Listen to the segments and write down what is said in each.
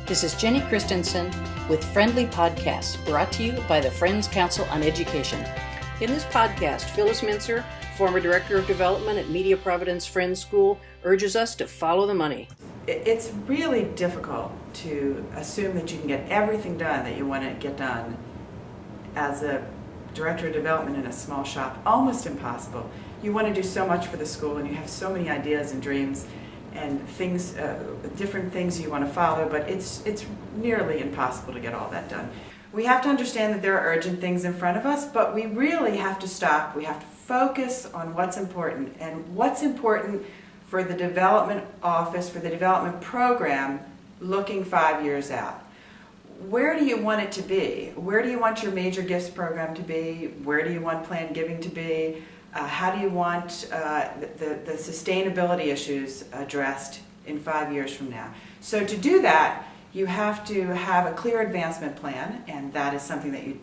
This is Jenny Christensen with Friendly Podcasts, brought to you by the Friends Council on Education. In this podcast, Phyllis Mincer, former Director of Development at Media Providence Friends School, urges us to follow the money. It's really difficult to assume that you can get everything done that you want to get done as a Director of Development in a small shop. Almost impossible. You want to do so much for the school and you have so many ideas and dreams and things, different things you want to follow, but it's nearly impossible to get all that done. We have to understand that there are urgent things in front of us, but we really have to stop. We have to focus on what's important, and what's important for the development office, for the development program, looking 5 years out. Where do you want it to be? Where do you want your major gifts program to be? Where do you want planned giving to be? How do you want the sustainability issues addressed in 5 years from now? So to do that, you have to have a clear advancement plan, and that is something that you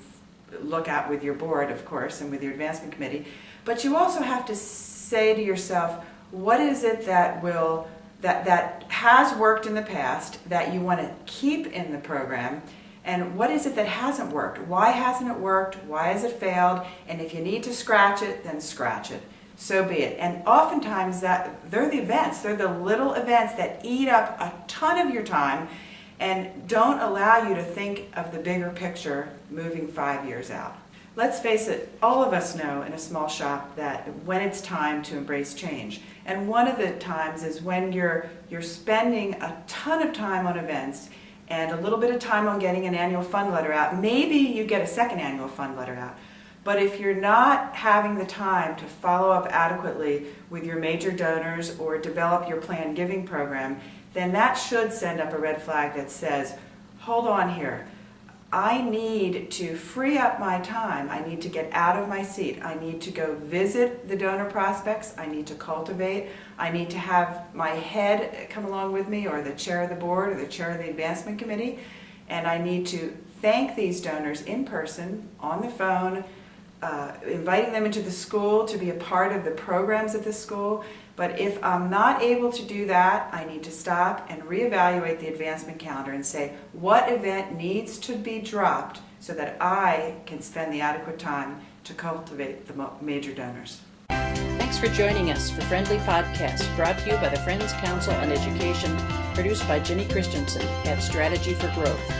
look at with your board, of course, and with your advancement committee. But you also have to say to yourself, what is it that has worked in the past that you want to keep in the program? And what is it that hasn't worked? Why hasn't it worked? Why has it failed? And if you need to scratch it, then scratch it. So be it. And oftentimes they're the events. They're the little events that eat up a ton of your time and don't allow you to think of the bigger picture moving 5 years out. Let's face it, all of us know in a small shop that when it's time to embrace change. And one of the times is when you're spending a ton of time on events and a little bit of time on getting an annual fund letter out. Maybe you get a second annual fund letter out. But if you're not having the time to follow up adequately with your major donors or develop your planned giving program, then that should send up a red flag that says, hold on here. I need to free up my time. I need to get out of my seat. I need to go visit the donor prospects. I need to cultivate. I need to have my head come along with me, or the chair of the board, or the chair of the advancement committee. And I need to thank these donors in person, on the phone, inviting them into the school to be a part of the programs at the school. But if I'm not able to do that, I need to stop and reevaluate the advancement calendar and say, what event needs to be dropped so that I can spend the adequate time to cultivate the major donors. Thanks for joining us for Friendly Podcasts, brought to you by the Friends Council on Education, produced by Jenny Christensen at Strategy for Growth.